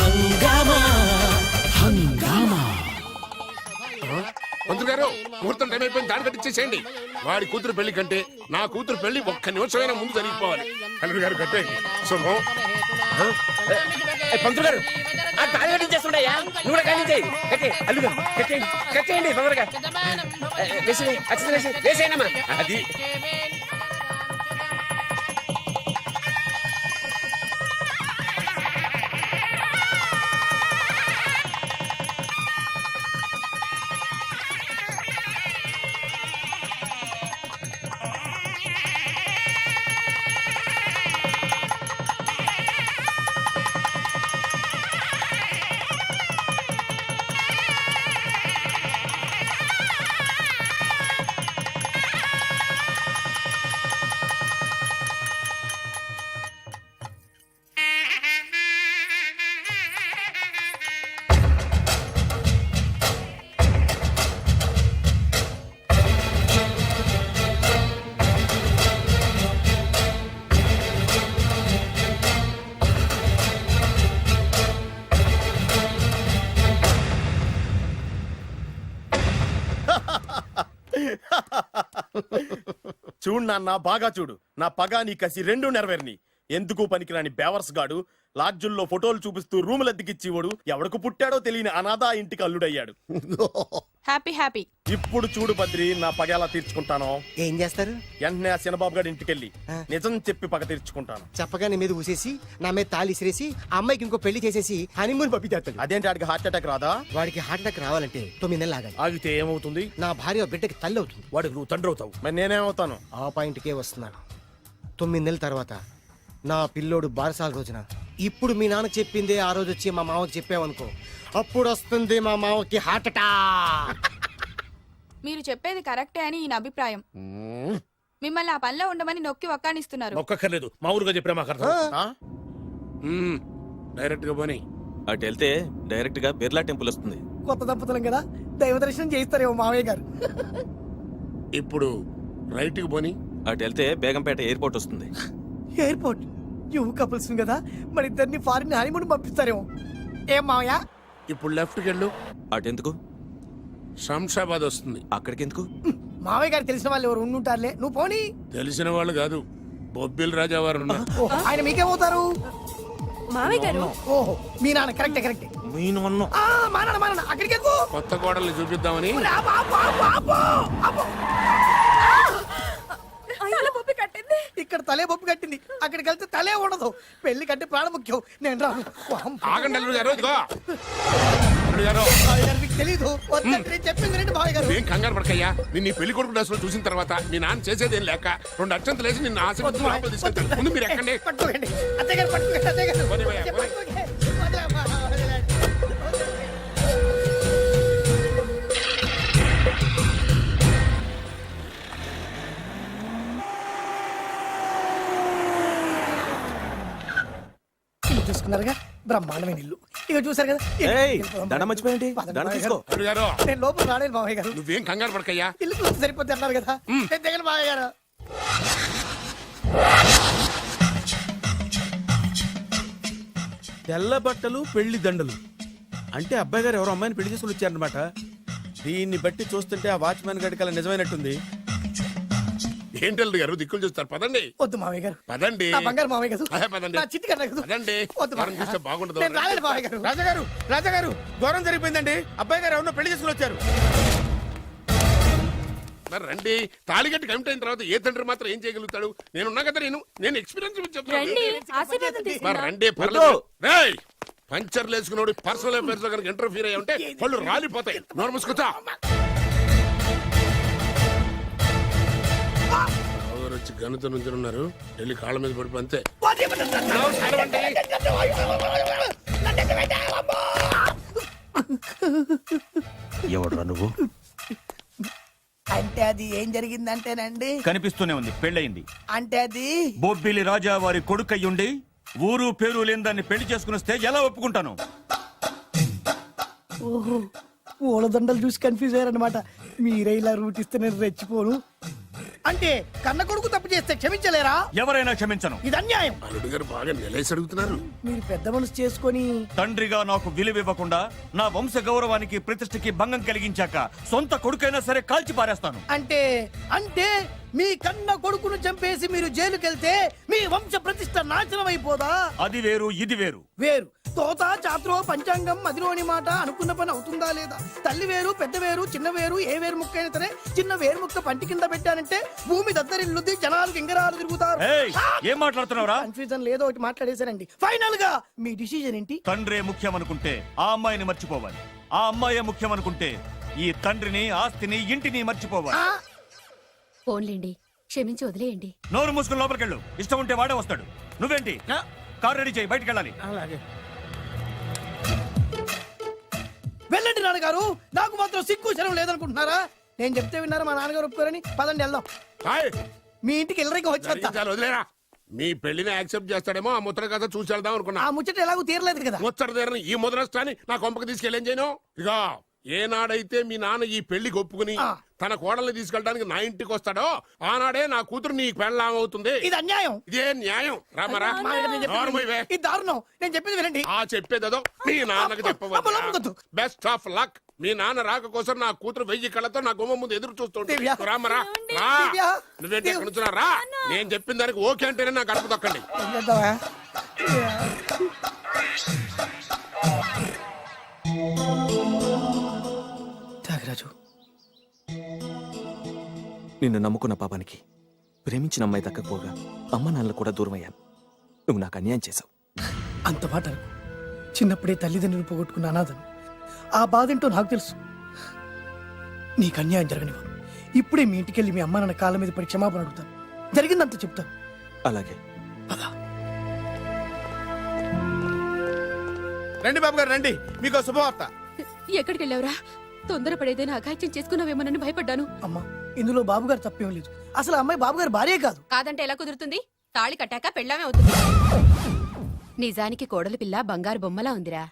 హంగామా హంగామా. మంత్రి గారు ముహూర్తం టైం అయిపోయింది, దాడి కట్టించేసేయండి. వాడి కూతురు పెళ్లి కంటే నా కూతురు పెళ్లి ఒక్క నిమిషమైనా ముందు జరిగిపోవాలి. అల్లుడు గారు కట్టేయండి. శుభం. పంతులు గారు ఆ తాళి కట్టించేస్తుండయా, నువ్వు కూడా కట్టించేయి. కట్టే అల్లుగా కట్టేయండి, కట్టేయండి తొందరగా. వేసేయనమ్మా. అది చూడు నాన్న, బాగా చూడు. నా పగ నీ కసి రెండు నెరవేరిని. ఎందుకు పనికిరాని బేవర్స్ గాడు లాడ్జుల్లో ఫోటోలు చూపిస్తూ రూములు అద్దెకిచ్చివాడు ఎవడకు పుట్టాడో తెలియని అనాథ ఇంటికి అల్లుడయ్యాడు. Happy happy. ఇప్పుడు చూడు బద్రి, నా పగ ఎలా తీర్చుకుంటానో. ఏం చేస్తారు? వెంటనే ఆ చిన్నబాబు గారి ఇంటికెళ్ళి నిజం చెప్పి పగ తీర్చుకుంటాను. చెప్పగా నీ మీద ఊసేసి నా మీద తాళి ఇసిరేసి ఆ అమ్మాయికి ఇంకో పెళ్లి చేసేసి హనీమూన్ పంపించేస్తాడు. అదేంటి వాడికి హార్ట్ అటాక్ రాదా? వాడికి హార్ట్ అటాక్ రావాలంటే 9 నెలలు ఆగాలి. ఆగితే ఏమవుతుంది? నా భార్య బిడ్డకి తల్లి అవుతుంది. వాడికి నువ్వు తండ్రి అవుతావు. మరి నేనేమవుతాను? ఆ పాయింట్కే వస్తున్నాను. 9 నెలల తర్వాత నా పిల్లోడు బారసాల రోజున ఇప్పుడు మీ నాన్న చెప్పిందే ఆ రోజు వచ్చి మా మామకి చెప్పావనుకో, అప్పుడు వస్తుంది మా మామకి హార్ట్ అటాక్. మీరు చెప్పేది కరెక్టే అని ఈయన అభిప్రాయం. మిమ్మల్ని ఆ పనిలో ఉండమని నొక్కి ఒక్కానిస్తున్నారు. ఒక్కర్లేదు, మా ఊరుగా చెప్పినా మాకు అర్థం. డైరెక్ట్ గా పోనీ. అటు వెళ్తే డైరెక్ట్ గా బిర్లా టెంపుల్ వస్తుంది. కొత్త దంపతులం కదా, దైవ దర్శనం చేయిస్తారేమో మావయ్య గారు. ఇప్పుడు రైట్ కి పోనీ. అటు వెళ్తే బేగంపేట ఎయిర్పోర్ట్ వస్తుంది. ఎయిర్పోర్ట్ యువ కపుల్స్ కదా, మరి ఇద్దరిని ఫారిన్ హనీమూన్ పంపిస్తారేమో. ఏం మావయ్య? ఇప్పుడు లెఫ్ట్ కి వెళ్ళు. అటు ఎందుకు? శంషాబాద్ వస్తుంది. అక్కడికి ఎందుకు? మావయ్య గారు తెలిసిన వాళ్ళు ఎవరు ఉండుంటారులే, నువ్వు పోనీ. తెలిసిన వాళ్ళు కాదు, బొబ్బిల్ రాజా వారు ఉన్నారు. ఆయన మీకేమవుతారు? మావయ్య గారు. ఓహో, మీ నాన్న. కరెక్టే కరెక్టే. మా నాన్న అక్కడికి ఎందుకు? కొత్త కోడల్ని చూపిద్దామని. ఇక్కడ తలే బొప్పి కట్టింది, అక్కడికి వెళ్తే తలే ఉండదు. పెళ్లి కంటే ప్రాణం ముఖ్యం. నేను రాను. ఆగండి అల్లుడు గారు. ఇదిగో అల్లుడు గారు, మీకు తెలీదు. చెప్పింది రండి మావయ్య గారు. ఏం కంగారు పడకయ్యా. నిన్ను పెళ్లి కొడుకు డ్రెస్సులు చూసిన తర్వాత మీ నాన్న చేసేదేం లేక 2 అక్షంతలు వేసి నిన్ను ఆశీర్వదించి లోపలికి తీసుకెళ్తాను. ముందు మీరు ఎక్కండి. పట్టుకోండి అత్తయ్య గారు, పట్టుకోండి అత్తయ్య గారు. పోనీవయ్యా, పోనీ. పట్టుకోండి. చూసుకున్నారుగా, బ్రహ్మాండమైన ఇల్లు. ఇక చూసారు కదా. దండ మర్చిపోయింది, దండ తీసుకో. అల్లుడు గారు, నేను లోపల రాలేదు మావయ్య గారు. నువ్వేం కంగారు పడకయ్యా. ఇల్లు చూస్తే సరిపోద్ది అన్నారు కదా. నేను దిగను మావయ్య గారు. తెల్ల బట్టలు పెళ్లి దండలు అంటే అబ్బాయి గారు ఎవరో అమ్మాయిని పెళ్లి చేసుకుని వచ్చారనమాట. దీన్ని బట్టి చూస్తుంటే ఆ వాచ్మెన్ గడికి అలా నిజమైనట్టుంది. ఏంటి అల్లుడు గారు దిక్కులు చూస్తారు? పదండి. వద్దు మావయ్య గారు. పదండి. నా బంగారు మావయ్య గారు. పదండి. నా చిట్టి గారు నాకు. పదండి. వద్దు మనం మావయ్య చూస్తే గారు. బాగుండదు. నేను రాలేదు మావయ్య గారు. రాజాగారు ఘోరం జరిగిపోయిందండి. అబ్బాయి గారు ఎవరినో పెళ్లి చేసుకుని వచ్చారు. మరి రండి. తాళిగట్టి కమిట్ అయిన తర్వాత ఏ తండ్రి మాత్రం ఏం చేయగలుగుతాడు? నేనున్నా కదా, నేను ఎక్స్పీరియన్స్ చెప్తాను. మరి రండి, పర్లేదు. రేయ్, పంచర్లు వేసుకున్నాడు పర్సనల్ అఫైర్స్ లో కనుక ఇంటర్ఫీర్ అయ్యి ఉంటే పళ్ళు రాలిపోతాయి. నోరు మూసుకొచ్చా. వచ్చి గనుత నుంచి ఉన్నారు. వెళ్ళి కాళ్ళ మీద పడిపో అంతే. ఎవడురా నువ్వు? అంటే అది ఏం జరిగిందంటేనండి, కనిపిస్తూనే ఉంది, పెళ్ళయింది. అంటే అది బొబ్బిలి రాజా వారి కొడుకయ్యుండి ఊరు పేరు లేని దాన్ని పెళ్లి చేసుకుని వస్తే ఎలా ఒప్పుకుంటాను? ఓహో, పూలదండలు చూసి కన్ఫ్యూజ్ అయ్యారనమాట. మీరే ఇలా రూట్ ఇస్తే నేను రెచ్చిపోను. అంటే కన్న కొడుకు తప్పు చేస్తే క్షమించలేరా? ఎవరైనా క్షమించను. ఇది అన్యాయం. అల్లుడు గారు బాగా నిలేసి అడుగుతున్నారు. మీరు పెద్ద మనసు చేసుకొని తండ్రిగా నాకు విలువివ్వకుండా నా వంశ గౌరవానికి ప్రతిష్టకి భంగం కలిగించాక సొంత కొడుకైనా సరే కాల్చి పారేస్తాను. అంటే అంటే మీ కన్న కొడుకును చంపేసి మీరు జైలుకెళ్తే మీ వంశ ప్రతిష్ట నాశనం అయిపోదా? అది వేరు, ఇది వేరు. వేరు. తోత చాత్రో పంచాంగం మదిలోని మాట అనుకున్న పని అవుతుందా లేదా? తల్లి వేరు, పెద్ద వేరు, చిన్న వేరు, ఏ వేరు ముక్క అయినా సరే చిన్న వేరు ముక్క పంటి కింద పెట్టానంటే భూమి దద్దరిల్లుద్ది, జనాలు గింగరాలు తిరుగుతారు. ఏయ్, ఏం మాట్లాడుతున్నావురా? కన్ఫ్యూజన్ లేదో ఒకటి మాట్లాడేశారండి. ఫైనల్ గా మీ డిసిజన్ ఏంటి? తండ్రే ముఖ్యం అనుకుంటే ఆ అమ్మాయిని మర్చిపోవాలి. ఆ అమ్మాయే ముఖ్యం అనుకుంటే ఈ తండ్రిని, ఆస్తిని, ఇంటిని మర్చిపోవాలి. ఫోన్లేండి, క్షమించి వదిలేయండి. నోరు మూసుకుని లోపలికెళ్ళు. ఇష్టం ఉంటే వాడే వస్తాడు. నువ్వేంటి? కార్ రెడీ చేయి, బయటికి వెళ్ళాలి. అలాగే. వెళ్ళండి నాన్నగారు. నాకు మాత్రం సిగ్గు శరం లేదనుకుంటున్నారా? నేను చెప్తే విన్నారా? మా నాన్నగారు ఒప్పుకోరని. పదండి వెళ్దాం. హాయ్, మీ ఇంటికి ఎల్లరికి వచ్చేస్తా. జరిగించాలి, వదిలేరా. మీ పెళ్లిని యాక్సెప్ట్ చేస్తాడేమో ఆ ముద్ర కథ చూసి వెళ్దాం అనుకున్నా. ఆ ముచ్చట ఎలాగో తీరలేదు కదా. ముచ్చట తీరని ఈ ముద్రష్టాన్ని నా కొంపకి తీసుకెళ్ళేం చేయను. ఇక ఏనాడైతే మీ నాన్న ఈ పెళ్లికి ఒప్పుకుని తన కోడల్ని తీసుకెళ్ళడానికి నా ఇంటికి వస్తాడో ఆనాడే నా కూతురు నీ పెళ్ళాం అవుతుంది. ఇది అన్యాయం. ఇదే న్యాయం. రామరా, మా దగ్గర నేను చెప్పేది నోరుమూయవే. ఇది దారుణం. నేను చెప్పేది వినండి. ఆ చెప్పేదేదో మీ నాన్నకి అబ్బా, లోపలికొద్దు. Best of luck. మీ నాన్న రాక కోసం నా కూతురు 1000 కళ్ళతో నా గుమ్మ ముందు ఎదురు చూస్తుంటే దివ్య. రామరా, రా. దివ్య. నువ్వేంటి ఎక్కడ నుంచున్నా? రా. నేను చెప్పిన దానికి ఓకే అంటేనే నా గడప తొక్కండి. ఏం చేద్దామా? త్యాగరాజు, నిన్ను నమ్ముకున్న పాపానికి ప్రేమించిన అమ్మాయి దక్కకపోగా అమ్మ నాన్నలు కూడా దూరం అయ్యాను. నువ్వు నాకు అన్యాయం చేశావు. అంత మాట అనకు. చిన్నప్పుడే తల్లిదండ్రులు పోగొట్టుకున్న అనాథను. ఆ బాధ ఏంటో నాకు తెలుసు. నీకు అన్యాయం జరగనివ్వను. ఇప్పుడే మీ ఇంటికెళ్ళి మీ అమ్మ నాన్న కాళ్ళ మీద పడి క్షమాపణ అడుగుతాను. జరిగిందంత చెప్తాను. అలాగే. రండి బాబు గారు రండి, మీకు శుభవార్త. ఎక్కడికి వెళ్ళావురా? తొందరపడేదైనా అఘాయిత్యం చేసుకున్నావేమోనని భయపడ్డాను. అమ్మా, ఇందులో బాబుగారు తప్పేం లేదు. అసలు ఆ అమ్మాయి బాబుగారు భార్యే కాదు. కాదంటే ఎలా కుదురుతుంది? తాళి కట్టాక పెళ్ళామే అవుతుంది. నిజానికి కోడలి పిల్ల బంగారు బొమ్మలా ఉందిరా.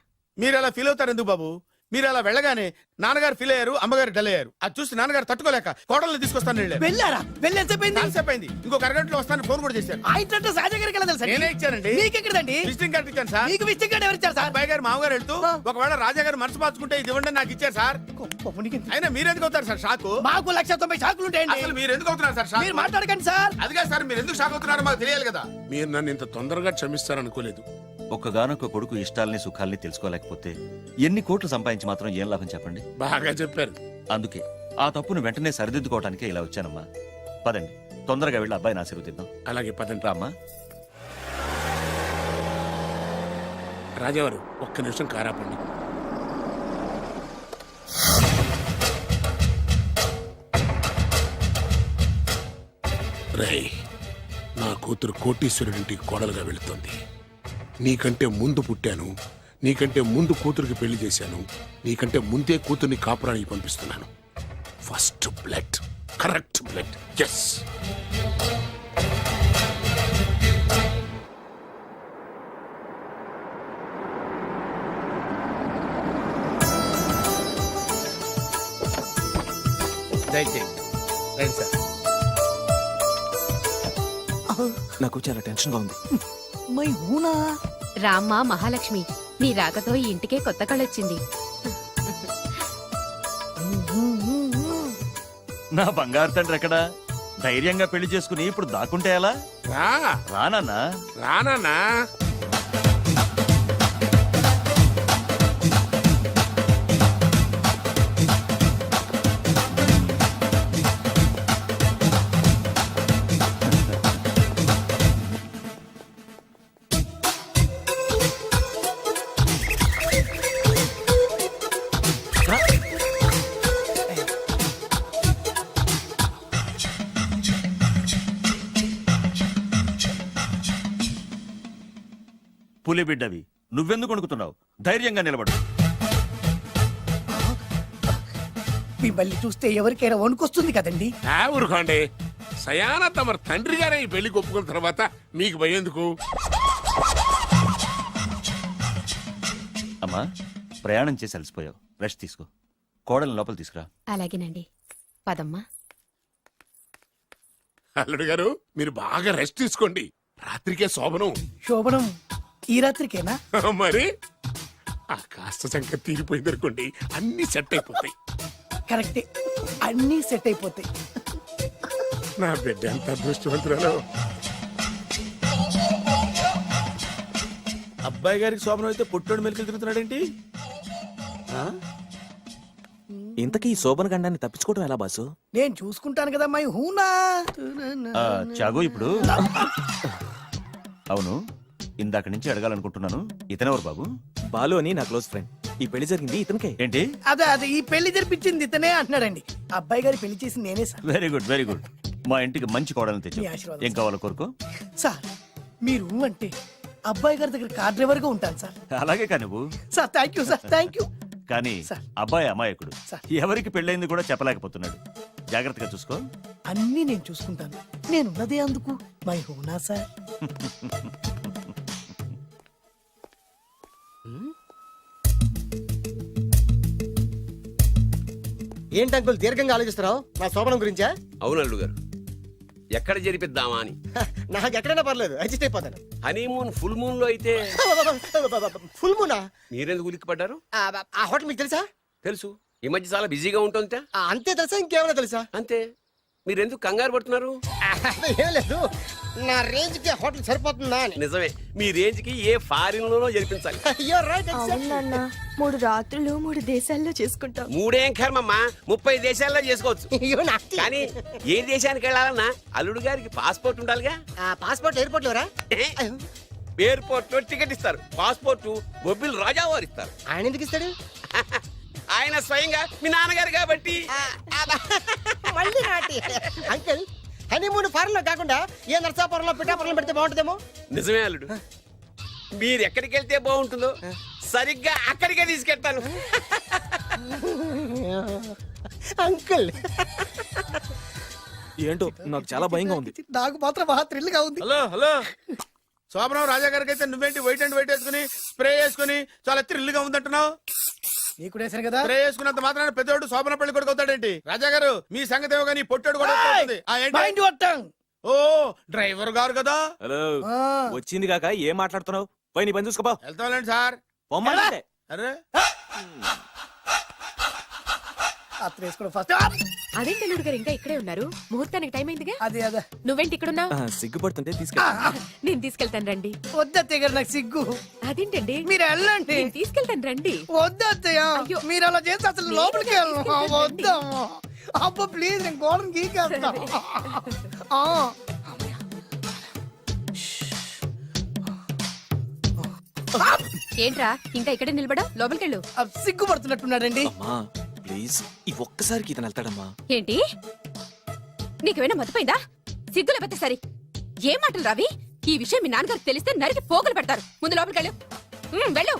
మీరు అలా ఫీల్ అవుతారు ఎందుకు బాబు? మీరు అలా వెళ్ళగానే నాన్నగారు ఫీల్ అయ్యారు, అమ్మగారు డల్ అయ్యారు. అది చూసి నాన్నగారు తట్టుకోలేక కోడల్ని తీసుకొస్తాను వెళ్ళారు. వెళ్ళారా? వెళ్ళేసేపోయింది. అయింది. ఇంకొక అరగంటలో వస్తాను ఫోన్ కూడా చేశారు. ఆ ఇంట్లో సహజ గారికి ఎలా తెలుసా? నేనే ఇచ్చానండి. మీకెక్కడండి? విజిటింగ్ కార్డు ఇచ్చాను సార్. మీకు విజిటింగ్ కార్డు ఎవరు ఇచ్చారు సార్? అబ్బాయి గారు మామగారు వెళ్తూ ఒకవేళ రాజా గారు మనసు మార్చుకుంటే ఇది ఇవ్వండి నాకు ఇచ్చారు సార్. అయినా మీరు ఎందుకు అవుతారు సార్ షాక్? మాకు 190 షాకులు ఉంటాయండి. అసలు మీరు ఎందుకు అవుతున్నారు సార్ షాక్? మీరు మాట్లాడకండి సార్. అదిగా సార్, మీరు ఎందుకు షాక్ అవుతున్నారో మాకు తెలియాలి కదా. మీరు నన్ను ఇంత తొందరగా క్షమిస్తారనుకోలేదు. ఒక్కగానొక్క కొడుకు ఇష్టాలని సుఖాల్ని తెలుసుకోలేకపోతే ఎన్ని కోట్లు సంపాదించి మాత్రం ఏం లాభం చెప్పండి. బాగా చెప్పారు. అందుకే ఆ తప్పును వెంటనే సరిదిద్దుకోవడానికే ఇలా వచ్చానమ్మా. పదండి, తొందరగా వెళ్ళి అబ్బాయిని ఆశీర్వదిద్దాం. అలాగే పదండి. రామ్మా. రాజావారు ఒక్క నిమిషం కారాపండి. రేయ్, నా కూతురు కోటీశ్వరుడింటికి కోడలుగా వెళుతోంది. నీకంటే ముందు పుట్టాను, నీకంటే ముందు కూతురికి పెళ్లి చేశాను, నీకంటే ముందే కూతుర్ని కాపురానికి పంపిస్తున్నాను. First blood, correct blood. Yes. దయచేయండి రండి సార్. నాకు చాలా టెన్షన్గా ఉంది. మై హూనా. రామ్మ మహాలక్ష్మి, నీ రాకతో ఈ ఇంటికే కొత్త కళొచ్చింది. నా బంగారు తండ్రి ఎక్కడా? ధైర్యంగా పెళ్లి చేసుకుని ఇప్పుడు దాక్కుంటే ఎలా? రా రానన్నా. రానా. పులిబిడ్డవి, నువ్వెందుకు వణుకుతున్నావు? ధైర్యంగా నిలబడు. మిమ్మల్ని చూస్తే ఎవరికైనా వణుకొస్తుంది కదండి. ఊరుకోండి. సయానా తమ తండ్రి గారే ఈ పెళ్లికి ఒప్పుకున్న తర్వాత మీకు భయందుకు? అమ్మా, ప్రయాణం చేసి అలసిపోయావు, రెస్ట్ తీసుకో. కోడల్ని లోపల తీసుకురా. అలాగేనండి. పదమ్మా. అల్లుడు గారు మీరు బాగా రెస్ట్ తీసుకోండి, రాత్రికే శోభనం. శోభనం ఈ రాత్రికేనా? మరి ఆ కాస్త సంఖ్య తీరిపోయింది అనుకోండి, అన్ని సెట్ అయిపోతాయి. కరెక్టే, అన్నీ సెట్ అయిపోతాయి. నా బిడ్డ ఎంత అదృష్టవంతురాలో. అబ్బాయి గారికి శోభనం అయితే పుట్టోడు మెలికలు తిరుగుతున్నాడేంటి? ఇంతకీ ఈ శోభన గండాన్ని తప్పించుకోవడం ఎలా బాసు? నేను చూసుకుంటాను కదా మై హూనా. చాగు ఇప్పుడు అవును, ఇందాక నుంచి అడగాలనుకుంటున్నాను, ఇతనెవరు బాబు? బాలు అని నా క్లోజ్ ఫ్రెండ్. ఈ పెళ్లి జరిగింది ఇతనికే. ఏంటి? అదే ఈ పెళ్లి జరిపించింది ఇతనే అంటున్నాడండి. అబ్బాయి గారి పెళ్లి చేసింది నేనే sir. Very good very good. మా ఇంటికి మంచి కోడలు తెచ్చు. మీ ఆశీర్వాదం ఏం కావాలో కోరుకో. సార్ మీరు అంటే అబ్బాయి గారి దగ్గర కార్ డ్రైవర్ గా ఉంటాను సార్. అలాగే కా నువ్వు. Sir thank you sir, thank you. కానీ సార్. అబ్బాయి అమాయకుడు, సార్. ఎవరికి పెళ్ళైంది కూడా చెప్పలేకపోతున్నాడు. జాగ్రత్తగా చూసుకో. అన్నీ నేను చూసుకుంటాను, నేనున్నదే అందుకు మై హూనా సార్. ఏంటి అంకుల్ దీర్ఘంగా ఆలోచిస్తున్నావు నా శోభనం గురించా? అవును అల్లుడు గారు, ఎక్కడ జరిపిద్దామా అని. నాకు ఎక్కడైనా పర్లేదు, అడ్జస్ట్ అయిపోతాను. హనీమూన్ ఫుల్ మూన్ లో అయితే ఫుల్ మూనా? మీరెందుకు ఉలిక్కిపడ్డారు? ఆ హోటల్ మీకు తెలుసా? తెలుసు, ఈ మధ్య చాలా బిజీగా ఉంటుంది. అంతే తెలుసా, ఇంకేమైనా తెలుసా? అంతే. మీరెందుకు కంగారు పడుతున్నారు? ఏం లేదు, నా రేంజ్ కి హోటల్ సరిపోతుందా అని. నిజమే, మీ రేంజ్ కి ఏ ఫారిన్ లోనో జరిపించాలి. You're right, exactly. అవునన్నా 3 రాత్రులు 3 దేశాల్లో చేసుకుంటాం. మూడేం కర్మమ్మా, 30 దేశాల్లో చేసుకోవచ్చు. You're nasty. కానీ ఏ దేశానికి వెళ్ళాలన్నా అల్లుడు గారికి పాస్పోర్ట్ ఉండాలిగా. Passport airport LoRa? ఎయిర్పోర్ట్ లో టికెట్ ఇస్తారు, పాస్పోర్ట్ బొబ్బిల్ రాజా వారు ఇస్తారు. ఆయన ఎందుకు ఇస్తాడు? ఆయన స్వయంగా మీ నాన్నగారు కాబట్టి. మళ్ళీ నాటి అంకుల్, హనీమూన్ ఫారెన్ లో కాకుండా ఏ నర్సాపురంలో పిఠాపురంలో పెడితే బాగుంటుందేమో. నిజమే అల్లుడు, మీరు ఎక్కడికి వెళ్తే బాగుంటుందో సరిగ్గా అక్కడికే తీసుకెళ్తాను. అంకుల్ ఏంటో నాకు చాలా భయంగా ఉంది. నాకు మాత్రం బాగా థ్రిల్ గా ఉంది. హలో హలో, శోభనం రాజా గారికి అయితే నువ్వేంటి వైట్ అండ్ వైట్ వేసుకుని స్ప్రే వేసుకుని చాలా థ్రిల్గా ఉందంటున్నావు? నీకు వేసాను కదా. స్ప్రే వేసుకున్నంత మాత్రాన పెద్దోడు శోభన పెళ్లి కొడుకు అవుతాడేంటి? రాజా గారు మీ సంగతి ఏమో కానీ పొట్టోడు కూడా అవుతుంది. ఏంటి? Mind your tongue. ఓ డ్రైవర్ గారు కదా. హలో, వచ్చింది కాక ఏం మాట్లాడుతున్నావు? పోయి నీ పని చూసుకోపో. వెళ్తాంలేండి సార్. పొమ్మంటే అరే అత్త వేసుకోవడం ఫస్ట్. అదేంటి అల్లుడు గారు ఇంకా ఇక్కడే ఉన్నారు? ముహూర్తానికి టైం అయిందిగా. అదే అదే నువ్వేంటి ఇక్కడున్నావు? సిగ్గుపడుతుంటే తీసుకెళ్ళి. నేను తీసుకెళ్తాను రండి. వద్దత్తయ్య గారు, నాకు సిగ్గు. అదేంటండి, మీరు వెళ్ళండి. నేను తీసుకెళ్తాను రండి. వద్దత్తయ్య, అయ్యో. మీరు అలా చేస్తే అసలు లోపలికి వెళ్ళను. వద్దమ్మా, అబ్బా ప్లీజ్, నేను గోడను గీకేస్తా. ఏంట్రా ఇంకా ఇక్కడే నిలబడా? లోపలికెళ్ళు. సిగ్గుపడుతున్నట్టున్నాడండి. అమ్మా ప్లీజ్, ఈ ఒక్కసారికి ఇతను వెళ్తాడమ్మా. ఏంటి, నీకేమైనా మతిపోయిందా? సిగ్గులు పెద్ద సరి ఏ మాటలు రావి? ఈ విషయం మీ నాన్నగారికి తెలిస్తే నరికి పోగులు పెడతారు. ముందు లోపలికెళ్ళు. వెళ్ళు.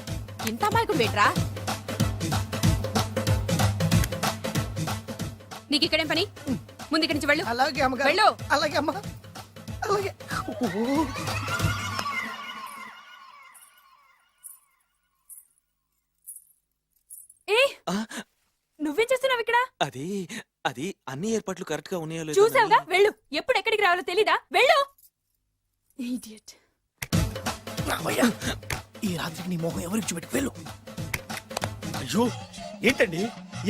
ఇంత అమాయకుడు వేట్రా? నీకు ఇక్కడేం పని? ముందు ఇక్కడి నుంచి వెళ్ళు. అలాగే అమ్మగారు. వెళ్ళు. అలాగే అమ్మా, అలాగే. నువ్వేం చేస్తున్నావు ఇక్కడ? అది అది అన్ని ఏర్పాట్లు కరెక్ట్ గా ఉన్నాయో లేదో చూసావుగా, వెళ్ళు. ఎప్పుడు ఎక్కడికి రావాలో తెలీదా? వెళ్ళు. Idiot. రామయ్య, ఈ రాత్రికి నీ మొహం ఎవరికి చూపెట్టుకు వెళ్ళు. అయ్యో ఏంటండి,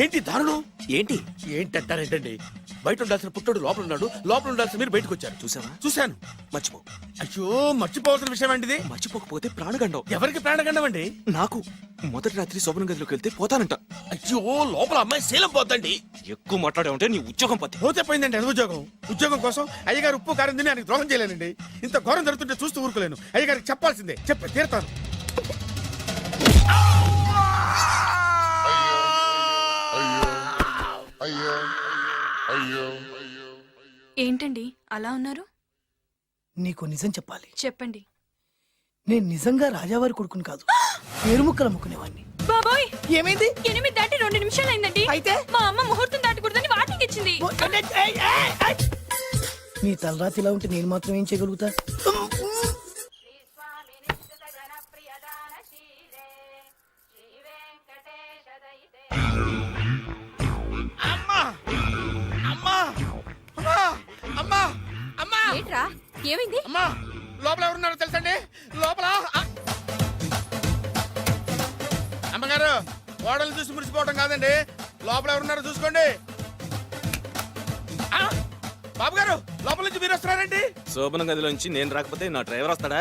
ఏంటి దారుణం? ఏంటి ఏంటంటారేంటండి? బయట ఉండాల్సిన పుట్టోడు లోపల ఉన్నాడు, లోపల ఉండాల్సిన మీరు బయటకు వచ్చారు. చూసావా? చూశాను. మర్చిపో. అయ్యో మర్చిపోవాల్సిన విషయం అండి ఇది. మర్చిపోకపోతే ప్రాణగండం. ఎవరికి ప్రాణగండం అండి? నాకు మొదటి రాత్రి శోభన గదిలోకి వెళ్తే పోతానంట. అయ్యో లోపల అమ్మాయి శీలం పోతండి. ఎక్కువ మాట్లాడే ఉంటే నీ ఉద్యోగం పోతే. పోతే పోయిందండి అది ఉద్యోగం. ఉద్యోగం కోసం అయ్యగారు ఉప్పు కారం తిని ఆయనకు ద్రోహం చేయలేనండి. ఇంత ఘోరం జరుగుతుంటే చూస్తూ ఊరుకోలేను. అయ్యగారికి చెప్పాల్సిందే, చెప్పి తీరుతాను. ఏంటండి అలా ఉన్నారు? నీకు నిజం చెప్పాలి. చెప్పండి. నేను నిజంగా రాజావారి కొడుకుని కాదు, పేరుముక్కలు అమ్ముకునేవాడిని. బాబోయ్, ఏమైంది? 8 దాటి 2 నిమిషాలు అయిందండి. అయితే మా అమ్మ ముహూర్తం దాటకూడదని వార్నింగ్ ఇచ్చింది. నీ తలరాతి ఇలా ఉంటే నేను మాత్రం ఏం చేయగలుగుతా? అమ్మా అమ్మా అమ్మా అమ్మా ఏంట్రా ఏమైంది? అమ్మా లోపల ఎవరున్నారో తెలుసండి లోపల అమ్మగారు గోడలు చూసి మురిసిపోవడం కాదండి లోపల ఎవరున్నారో చూసుకోండి బాబు గారు లోపల నుంచి మీరు వస్తున్నారండి శోభన గదిలోంచి నేను రాకపోతే నా డ్రైవర్ వస్తాడా?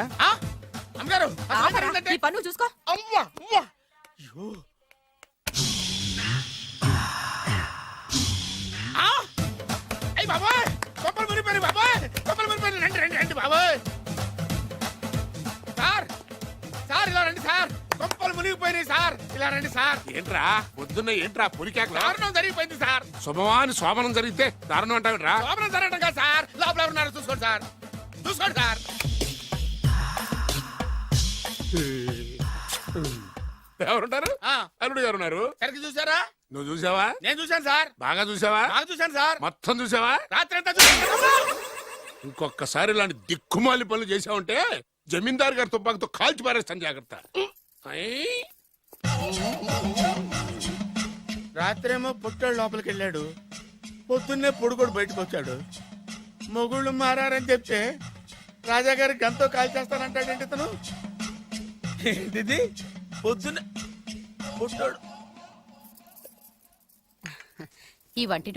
అమ్మగారు ఆపరా, నీ పన్ను చూసుకో. అవ్వా అవ్వా అయ్యో అయ్యి బాబాయ్ కొప్పలు మునిపోయి బాబాయ్ కొప్పలు మునిపోయి రండి రండి రండి బాబాయ్ సార్ సార్ ఇలా రండి సార్ కొప్పలు మునిగిపోయినాయి సార్ ఇలా రండి సార్ ఏంట్రా పొద్దున్న ఏంట్రా పులికాక దారుణం జరిగిపోయింది సార్ శుభమాని శోభనం జరిగితే దారుణం అంటావిట్రా శోభనం జరగడం కాదు సార్ లోపల ఎవరున్నారో చూసుకోండి సార్ చూసుకోండి సార్ ఎవరుంటారు అల్లుడు గారు ఉన్నారు సరిగ్గా చూసారా నువ్వు చూసావా నేను చూశాను సార్ బాగా చూసావా బాగా చూశాను సార్ మొత్తం చూసావా రాత్రి అంతా ఇంకొకసారి ఇలాంటి దిక్కుమాలి పనులు చేసావంటే జమీందారు గారి తుపాకుతో కాల్చి పారేస్తాను జాగ్రత్త రాత్రేమో పుట్టాడు లోపలికి వెళ్ళాడు పొద్దున్నే పొడుగోడు బయటకు వచ్చాడు మొగుళ్ళు మారని చెప్తే రాజాగారి గంతో కాల్చేస్తానంటాడేంటి ఇతను ఏంటిది పొద్దున్నే పుట్టాడు ఈ వంటింటి